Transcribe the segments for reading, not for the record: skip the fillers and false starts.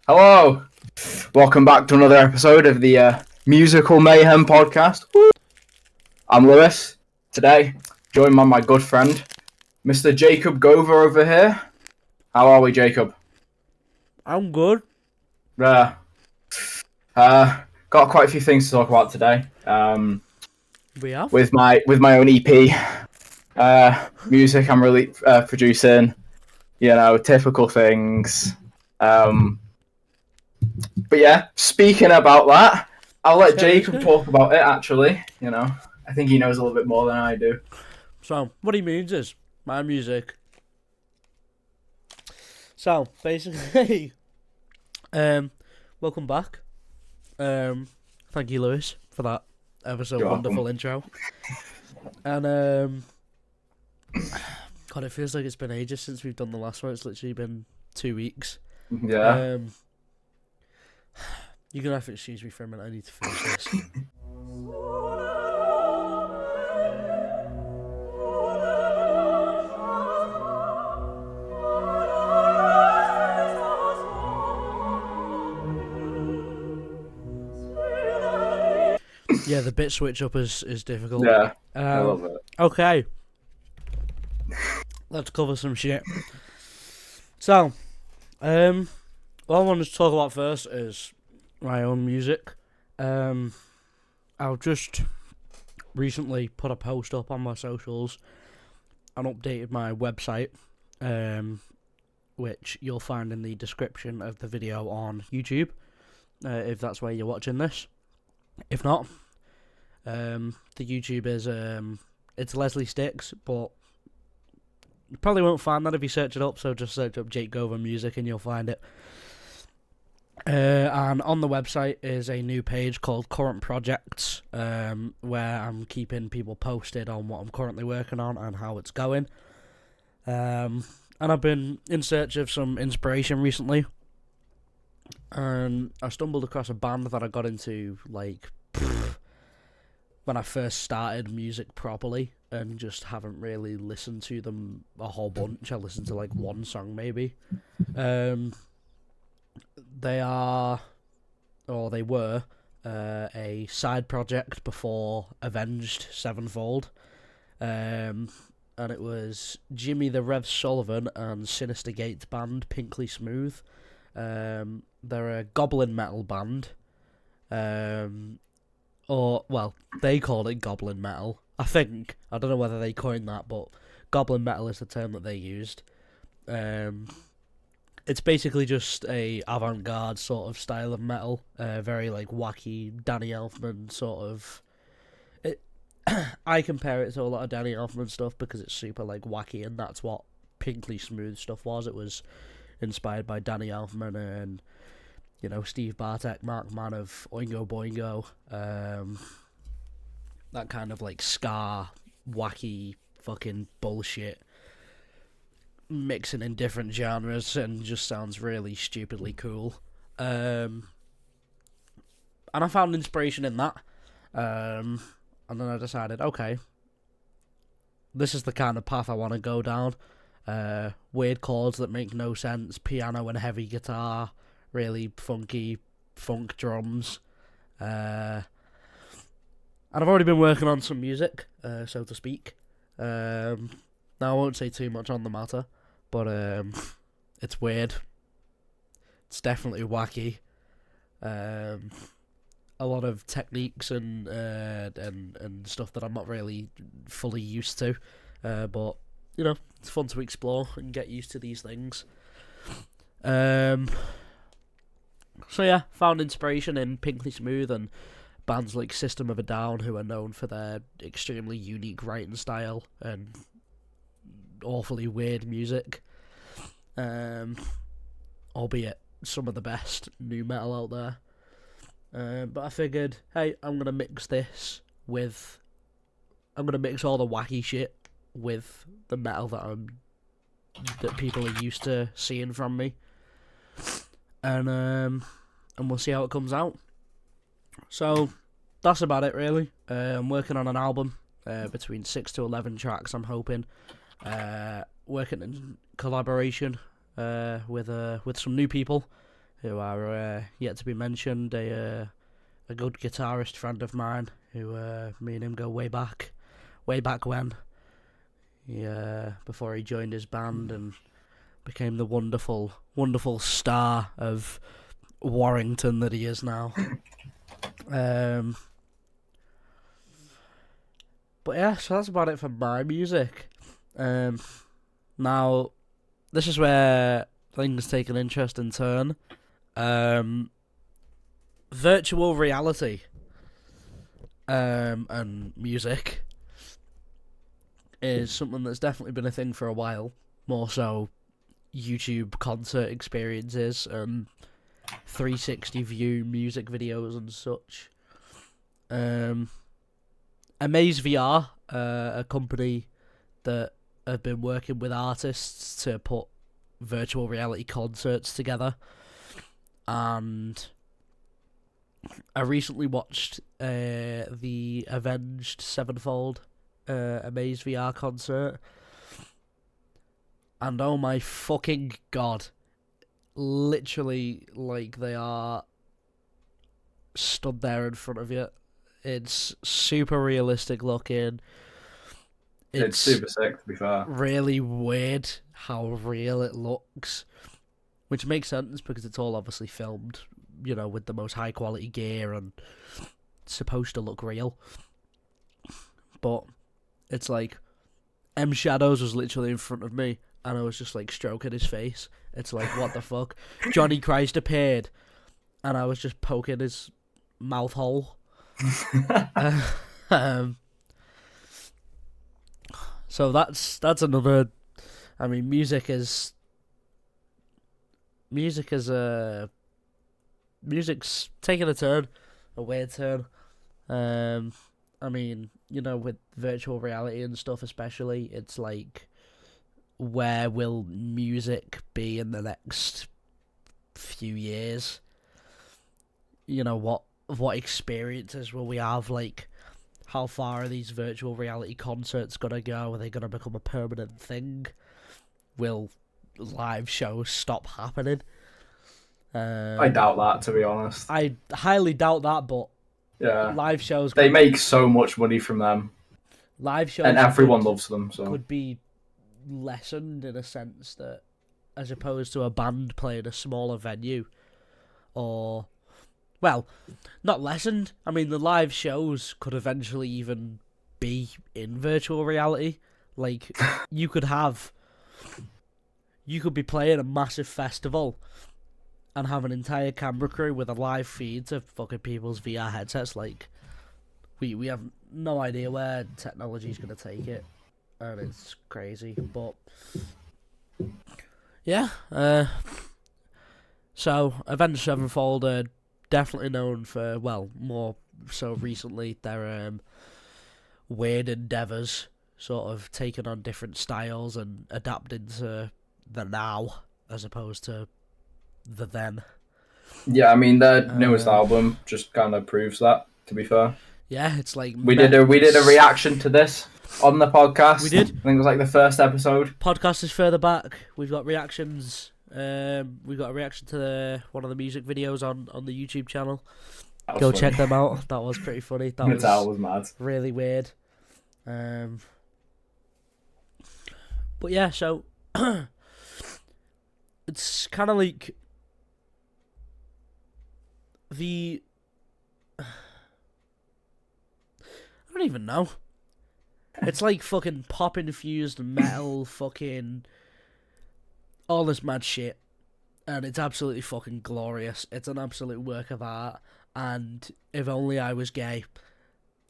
Hello, welcome back to another episode of the Musical Mayhem podcast. I'm Lewis. Today, joined by my good friend, Mr. Jacob Gover over here. How are we, Jacob? I'm good. Got quite a few things to talk about today. We have. With my own EP, music I'm really producing. You know, typical things. But yeah, speaking about that, I'll let Jacob talk about it, actually. You know, I think he knows a little bit more than I do. So, what he means is, my music. So, basically, welcome back. Thank you, Lewis, for that ever so wonderful intro. And, God, it feels like it's been ages since we've done the last one. It's literally been 2 weeks. Yeah. You're going to have to excuse me for a minute. I need to finish this. Yeah, the bit switch up is difficult. Yeah, I love it. Okay. Let's cover some shit. So, what I wanted to talk about first is my own music. I've just recently put a post up on my socials and updated my website, which you'll find in the description of the video on YouTube, if that's where you're watching this. If not, the YouTube is it's Leslie Sticks, but you probably won't find that if you search it up, so just search up Jake Gover Music and you'll find it. And on the website is a new page called Current Projects, where I'm keeping people posted on what I'm currently working on and how it's going. And I've been in search of some inspiration recently, and I stumbled across a band that I got into, like, when I first started music properly, and just haven't really listened to them a whole bunch. I listened to like one song maybe. They are, or they were, a side project before Avenged Sevenfold, and it was Jimmy the Rev Sullivan and Sinister Gates band Pinkly Smooth. They're a goblin metal band. Or, well, they called it goblin metal, I think. I don't know whether they coined that, but goblin metal is the term that they used. It's basically just a avant-garde sort of style of metal, very, like, wacky, Danny Elfman sort of... I compare it to a lot of Danny Elfman stuff because it's super, like, wacky, and that's what Pinkly Smooth stuff was. It was inspired by Danny Elfman and... you know, Steve Bartek, Mark Mann of Oingo Boingo, that kind of like ska, wacky fucking bullshit, mixing in different genres and just sounds really stupidly cool. And I found inspiration in that, and then I decided, okay, this is the kind of path I want to go down. Weird chords that make no sense, piano and heavy guitar, really funky funk drums, and I've already been working on some music, so to speak. Now I won't say too much on the matter, but it's weird. It's definitely wacky. A lot of techniques and stuff that I'm not really fully used to, but you know, it's fun to explore and get used to these things. So yeah, found inspiration in Pinkly Smooth and bands like System of a Down, who are known for their extremely unique writing style and awfully weird music. Albeit some of the best new metal out there. But I figured, hey, I'm gonna mix all the wacky shit with the metal that people are used to seeing from me. And we'll see how it comes out. So that's about it, really. I'm working on an album, between 6 to 11 tracks, I'm hoping. Working in collaboration with some new people who are yet to be mentioned. A good guitarist friend of mine who me and him go way back when. Before he joined his band and became the wonderful, wonderful star of Warrington that he is now. But yeah, so that's about it for my music. Now, this is where things take an interesting turn. Virtual reality and music is something that's definitely been a thing for a while. More so YouTube concert experiences and 360 view music videos and such. Amaze VR, a company that have been working with artists to put virtual reality concerts together, and I recently watched the Avenged Sevenfold Amaze VR concert, and oh my fucking god, literally, like, they are stood there in front of you. It's super realistic looking. It's super sick, to be fair. Really weird how real it looks, which makes sense because it's all obviously filmed, with the most high quality gear and supposed to look real. But it's like M Shadows was literally in front of me and I was just like stroking his face. It's like, what the fuck? Johnny Christ appeared and I was just poking his mouth hole. So that's another. I mean, music's taking a weird turn. I mean, with virtual reality and stuff, especially, it's like, where will music be in the next few years? What experiences will we have? Like, how far are these virtual reality concerts gonna go? Are they gonna become a permanent thing? Will live shows stop happening? I doubt that, to be honest. I highly doubt that, but yeah, live shows. They make so much money from them. Live shows, and everyone loves them. So could be lessened in a sense that, as opposed to a band playing a smaller venue, or. Well, not lessened. I mean, the live shows could eventually even be in virtual reality. Like, you could be playing a massive festival and have an entire camera crew with a live feed to fucking people's VR headsets. Like, we have no idea where technology's going to take it. And it's crazy. But, yeah. So, Avenged Sevenfold definitely known for, well, more so recently, their weird endeavours, sort of taking on different styles and adapting to the now as opposed to the then. Yeah, I mean, their newest album just kind of proves that, to be fair. Yeah, it's like we did a reaction to this on the podcast. We did. I think it was like the first episode. Podcast is further back. We've got reactions. We got a reaction to one of the music videos on the YouTube channel. Go funny. Check them out. That was pretty funny. That was mad. Really weird. But yeah, so it's kind of like I don't even know. It's like fucking pop infused metal, fucking all this mad shit, and it's absolutely fucking glorious. It's an absolute work of art, and if only I was gay,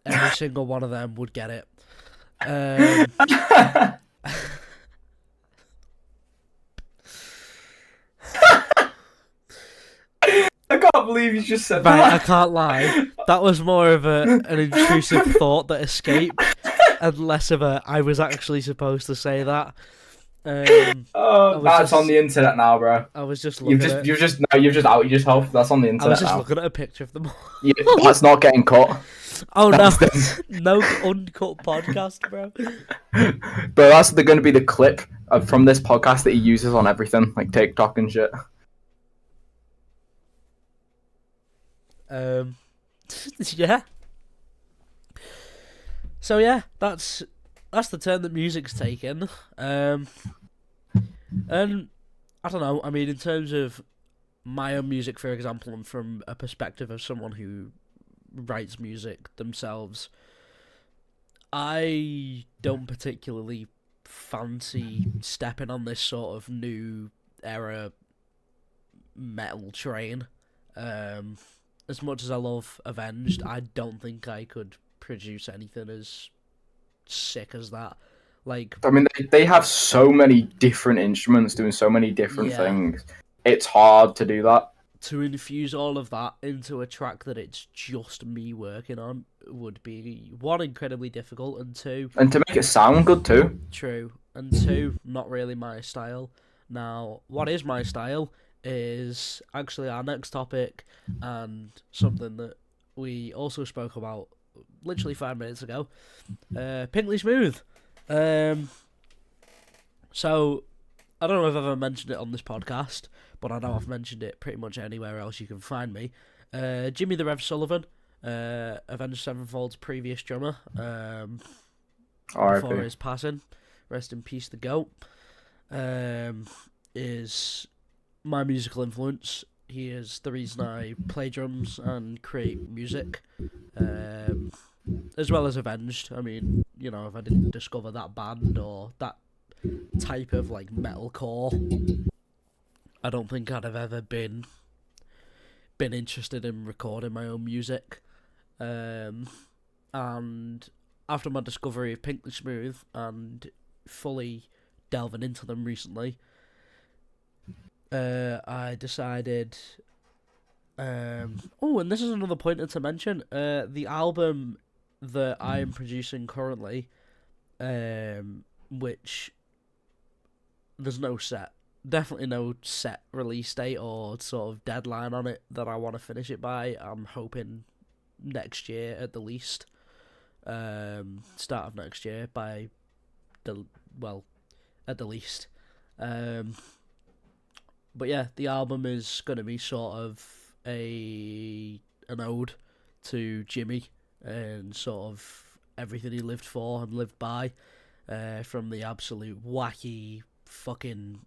every single one of them would get it. I can't believe you just said right, that. I can't lie. That was more of an intrusive thought that escaped, and less of a I was actually supposed to say that. That's on the internet now, bro. I was just looking you've just outed yourself. That's on the internet. I was just now. looking at a picture of them. That's not getting cut. Oh no, no uncut podcast, bro. Bro, that's going to be the clip from this podcast that he uses on everything, like TikTok and shit. Yeah. So yeah, that's the turn that music's taken. And I don't know. I mean, in terms of my own music, for example, and from a perspective of someone who writes music themselves, I don't particularly fancy stepping on this sort of new era metal train. As much as I love Avenged, I don't think I could produce anything as sick as that. Like, I mean, they have so many different instruments doing so many different yeah, things. It's hard to do that. to infuse all of that into a track that it's just me working on would be, one, incredibly difficult, and two, And to make it sound good too. true, and two, not really my style. Now, what is my style is actually our next topic, and something that we also spoke about literally 5 minutes ago. Pinkly Smooth. So, I don't know if I've ever mentioned it on this podcast, but I know I've mentioned it pretty much anywhere else you can find me. Jimmy the Rev Sullivan, Avenged Sevenfold's previous drummer, before his passing, rest in peace, the GOAT, is my musical influence. He is the reason I play drums and create music, as well as Avenged. I mean, you know, if I didn't discover that band or that type of like metalcore, I don't think I'd have ever been interested in recording my own music. And after my discovery of Pinkly Smooth and fully delving into them recently, I decided. And this is another pointer to mention. The album that I am producing currently, which there's definitely no set release date or sort of deadline on it that I want to finish it by. I'm hoping next year at the least. Start of next year at the least. But yeah, the album is going to be sort of an ode to Jimmy and sort of everything he lived for and lived by, from the absolute wacky fucking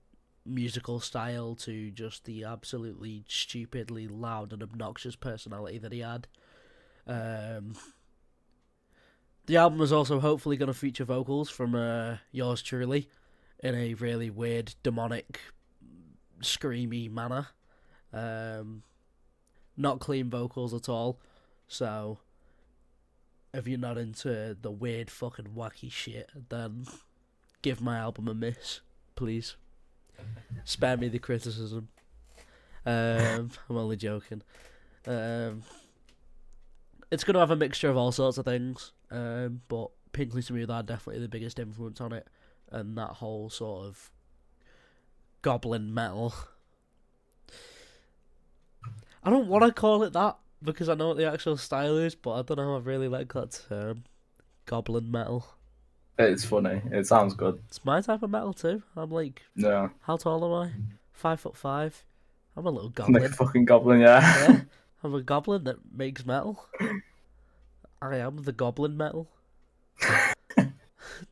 musical style to just the absolutely stupidly loud and obnoxious personality that he had. The album is also hopefully going to feature vocals from yours truly in a really weird, demonic, screamy manner. Not clean vocals at all. So, if you're not into the weird fucking wacky shit, then give my album a miss, please. Spare me the criticism. I'm only joking. It's going to have a mixture of all sorts of things, but Pinkly Smooth are definitely the biggest influence on it, and that whole sort of goblin metal. I don't want to call it that because I know what the actual style is, but I don't know. I really like that term, goblin metal. It's funny. It sounds good. It's my type of metal too. I'm like, Yeah. how tall am I? 5'5". I'm a little goblin. Like a fucking goblin, yeah. Yeah, I'm a goblin that makes metal. I am the goblin metal.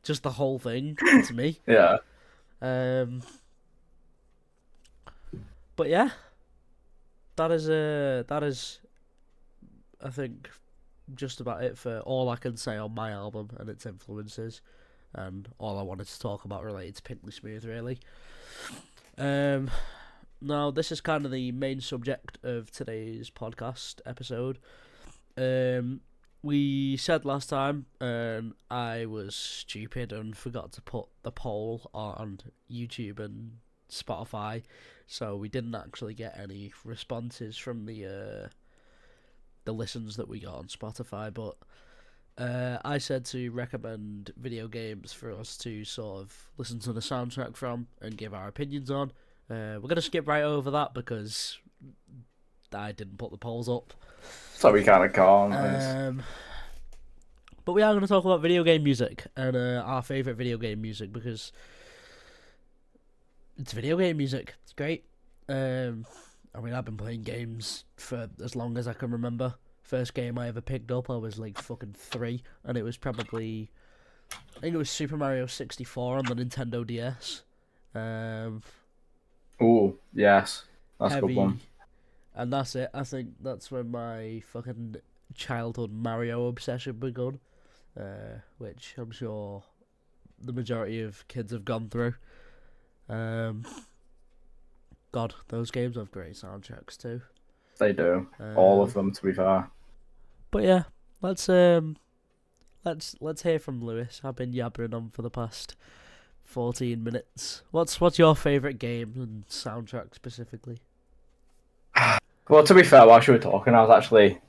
Just the whole thing. It's me. Yeah. But yeah, that is, I think, just about it for all I can say on my album and its influences, and all I wanted to talk about related to Pinkly Smooth, really. Now, this is kind of the main subject of today's podcast episode. We said last time, I was stupid and forgot to put the poll on YouTube and Spotify, so we didn't actually get any responses from the listens that we got on Spotify, but I said to recommend video games for us to sort of listen to the soundtrack from and give our opinions on. We're going to skip right over that because I didn't put the polls up. So we kind of can't. But we are going to talk about video game music and our favourite video game music because it's video game music. It's great. I I mean, I've been playing games for as long as I can remember. First game I ever picked up, I was like fucking 3, and it was probably, I think it was Super Mario 64 on the Nintendo DS. Oh, yes. That's a good one. Heavy, and that's it. I think that's when my fucking childhood Mario obsession begun, which I'm sure the majority of kids have gone through. God, those games have great soundtracks too. They do. All of them, to be fair. But yeah, let's hear from Lewis. I've been yabbering on for the past 14 minutes. What's your favourite game and soundtrack specifically? Well, to be fair, whilst you were talking, I was actually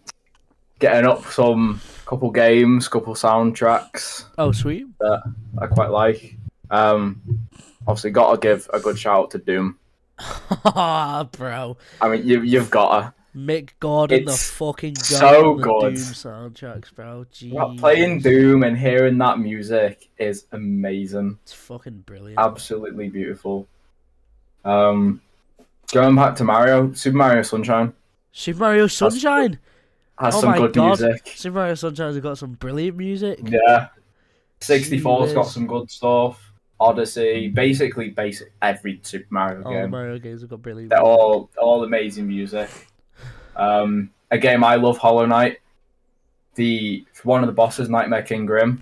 getting up some couple games, couple soundtracks Oh, sweet. that I quite like. Obviously, got to give a good shout out to Doom. Bro. I mean, you've got to. Mick Gordon, the It's fucking god so on the good. Doom soundtracks, bro. Playing Doom and hearing that music is amazing. It's fucking brilliant. Absolutely beautiful. Going back to Mario, Super Mario Sunshine. Super Mario Sunshine has oh some my good god. music. Super Mario Sunshine's got some brilliant music. Yeah. 64's got Jeez. some good stuff. Odyssey, basically every Super Mario All game. the Mario games have got brilliant They're music. all amazing music. A game I love, Hollow Knight. One of the bosses, Nightmare King Grim.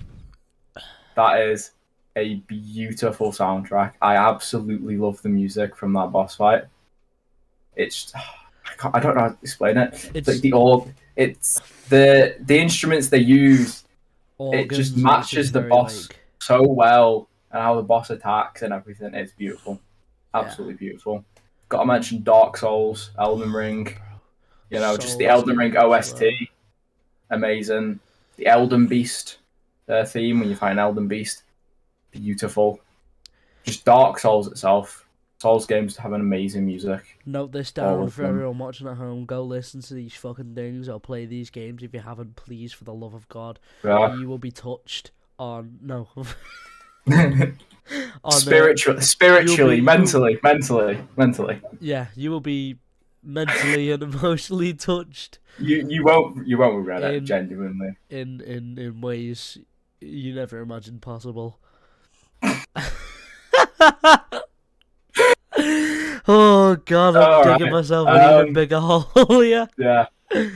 That is a beautiful soundtrack. I absolutely love the music from that boss fight. It's I don't know how to explain it. It's like the instruments they use. It just matches the boss so well, and how the boss attacks and everything. It's beautiful, absolutely beautiful. Got to mention Dark Souls, Elden Ring. You know, just the Elden Ring OST, amazing. The Elden Beast theme when you find Elden Beast, beautiful. Just Dark Souls itself. Souls games have an amazing music. Note this down for everyone watching at home. Go listen to these fucking things or play these games if you haven't, please, for the love of God. Yeah. You will be touched on spiritually, mentally. Yeah, you will be mentally and emotionally touched. You won't regret it, genuinely. In ways you never imagined possible. Oh god, I'm digging myself an even bigger hole here. Yeah.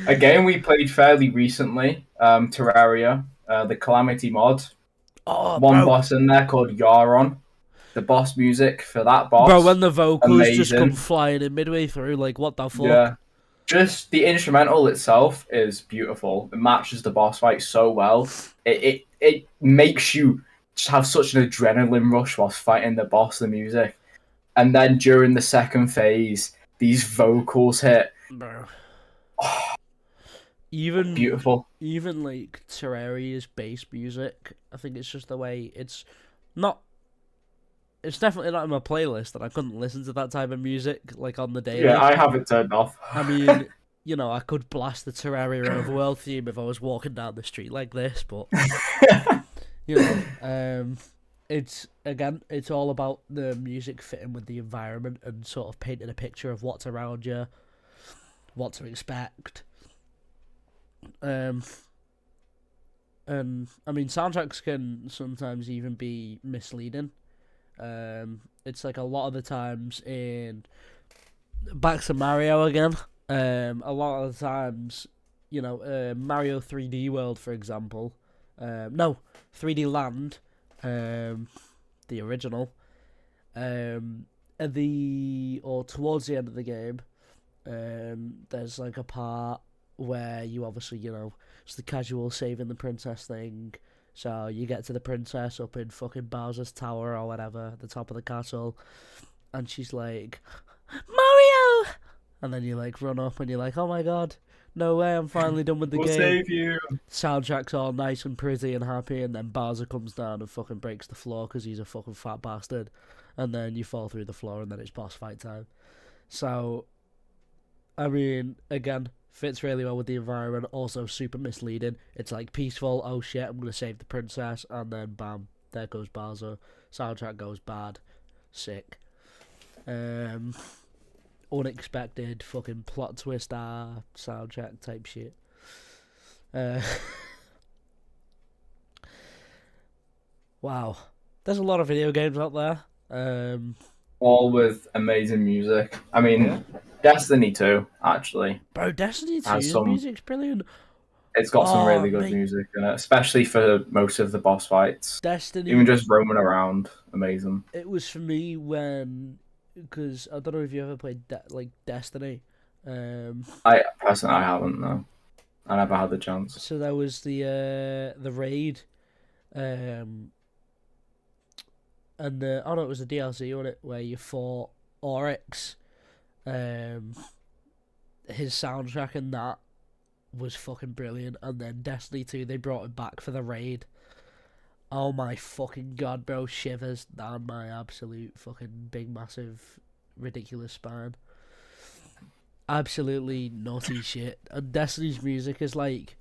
A game we played fairly recently, Terraria, the Calamity mod. One boss in there called Yaron. The boss music for that boss. Bro, when the vocals just come flying in midway through, like, what the fuck? Yeah. Just the instrumental itself is beautiful. It matches the boss fight so well. It makes you just have such an adrenaline rush whilst fighting the boss, the music. And then during the second phase, these vocals hit. Bro. Even beautiful. Even like Terraria's bass music, I think it's just the way it's not. It's definitely not in my playlist, and I couldn't listen to that type of music like on the daily. Yeah, I have it turned off. I mean, you know, I could blast the Terraria Overworld theme if I was walking down the street like this, but you know, it's all about the music fitting with the environment and sort of painting a picture of what's around you, what to expect. And I mean, soundtracks can sometimes even be misleading. It's like a lot of the times back to Mario again. A lot of the times, you know, Mario 3D World, for example. No, 3D Land. The original, towards the end of the game, there's like a part where you obviously, you know, it's the casual saving the princess thing. So you get to the princess up in fucking Bowser's Tower or whatever, the top of the castle, and she's like, Mario! And then you like run up and you're like, oh my god, no way, I'm finally done with the game. We'll save you. Soundtrack's all nice and pretty and happy, and then Bowser comes down and fucking breaks the floor because he's a fucking fat bastard. And then you fall through the floor and then it's boss fight time. So, I mean, again, fits really well with the environment, also super misleading. It's like peaceful, oh shit, I'm going to save the princess, and then bam, there goes Bowser. Soundtrack goes bad. Sick. unexpected fucking plot twist soundtrack type shit. Wow, there's a lot of video games out there. All with amazing music. I mean, Destiny 2 actually Bro, Destiny has 2's some. music's brilliant. It's got some Oh, really good mate, music in it, especially for most of the boss fights. Even Destiny. just roaming around, amazing. It was for me because I don't know if you ever played Destiny. I personally, I haven't though. I never had the chance. So there was the raid, and it was a DLC on it where you fought Oryx. His soundtrack and that was fucking brilliant. And then Destiny 2, they brought it back for the raid. Oh my fucking god, bro, shivers down my absolute fucking big, massive, ridiculous spine. Absolutely nutty shit. And Destiny's music is like,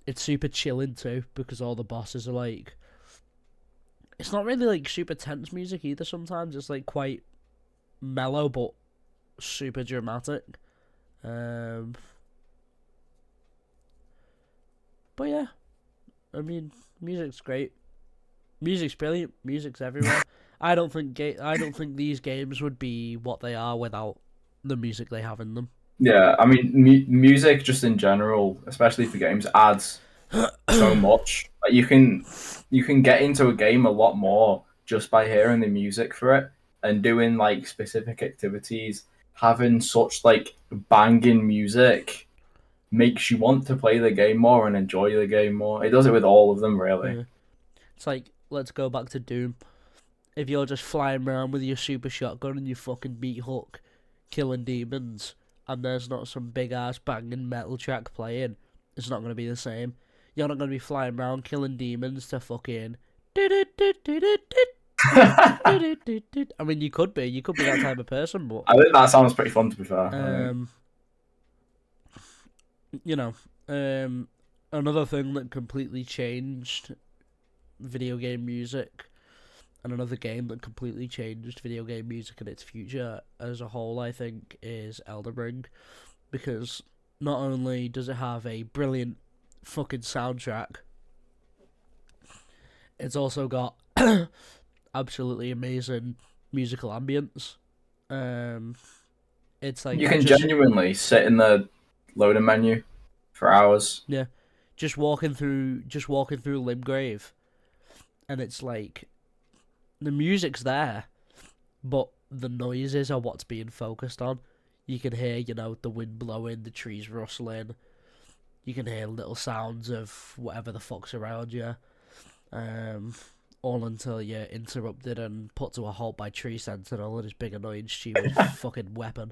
it's super chilling too, because all the bosses are like, it's not really like super tense music either sometimes, it's like quite mellow but super dramatic. But yeah, I mean, music's great. Music's brilliant. Music's everywhere. I don't think these games would be what they are without the music they have in them. Yeah, I mean, music just in general, especially for games, adds so much. Like you can get into a game a lot more just by hearing the music for it and doing like specific activities. Having such like banging music makes you want to play the game more and enjoy the game more. It does it with all of them, really. Yeah. It's like, let's go back to Doom. If you're just flying around with your super shotgun and your fucking meat hook, killing demons, and there's not some big ass banging metal track playing, it's not gonna be the same. You're not gonna be flying around killing demons to fucking. I mean, you could be that type of person, but I think that sounds pretty fun, to be fair. you know, another thing that completely changed video game music, and another game that completely changed video game music and its future as a whole, I think, is Elden Ring, because not only does it have a brilliant fucking soundtrack, it's also got absolutely amazing musical ambience. It's like You can genuinely sit in the loading menu for hours. yeah, just walking through Limgrave, and it's like the music's there, but the noises are what's being focused on. You can hear, the wind blowing, the trees rustling. You can hear little sounds of whatever the fuck's around you. All until you're interrupted and put to a halt by Tree Sentinel and his big annoying stupid fucking weapon.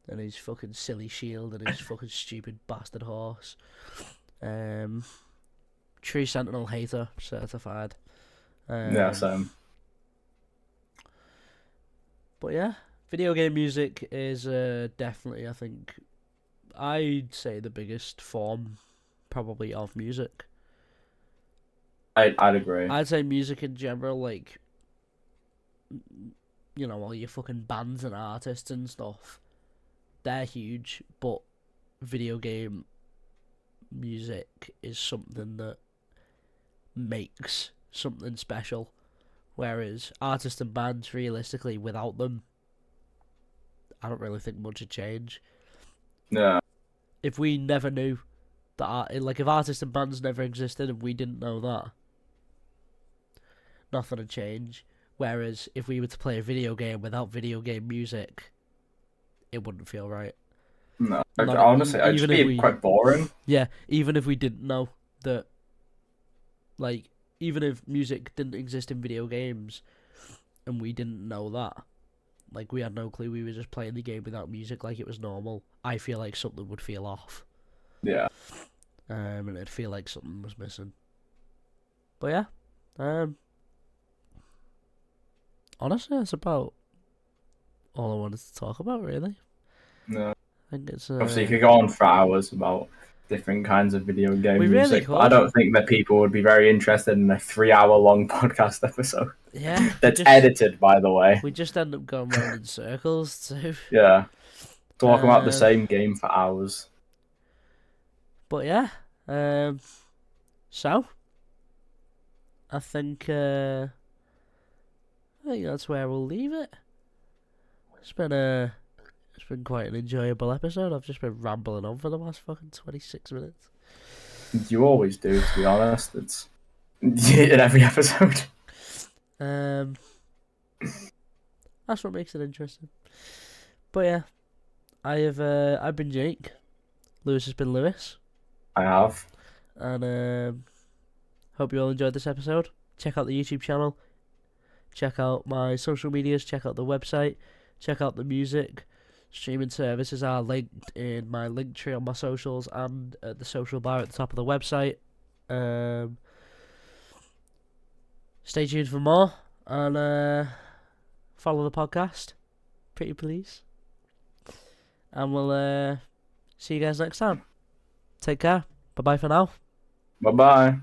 And his fucking silly shield and his fucking stupid bastard horse. Tree Sentinel hater, certified. Yeah, same. But yeah, video game music is definitely, I think, I'd say the biggest form, probably, of music. I'd agree. I'd say music in general, like, all your fucking bands and artists and stuff, they're huge, but video game music is something that makes something special. Whereas artists and bands, realistically, without them, I don't really think much would change. Yeah. If we never knew that, if artists and bands never existed and we didn't know that, nothing would change. Whereas if we were to play a video game without video game music, it wouldn't feel right. No, honestly, I'd just be quite boring. Yeah, even if we didn't know that, even if music didn't exist in video games, and we didn't know that, we had no clue, we were just playing the game without music like it was normal, I feel like something would feel off. Yeah. And it'd feel like something was missing. But yeah, honestly, that's about all I wanted to talk about, really. No. I think it's Obviously, you could go on for hours about different kinds of video game We really music. But I could. don't think that people would be very interested in a 3 hour long podcast episode. Yeah. That's edited, by the way. We just end up going round in circles too. Yeah. Talking about the Um, same game for hours. But yeah. So I think that's where we'll leave it. It's been quite an enjoyable episode. I've just been rambling on for the last fucking 26 minutes. You always do, to be honest. It's in every episode. That's what makes it interesting. But yeah, I've been Jake. Lewis has been Lewis. I have. And hope you all enjoyed this episode. Check out the YouTube channel. Check out my social medias. Check out the website. Check out the music. Streaming services are linked in my link tree on my socials and at the social bar at the top of the website. Stay tuned for more and follow the podcast. Pretty please. And we'll see you guys next time. Take care. Bye bye for now. Bye bye.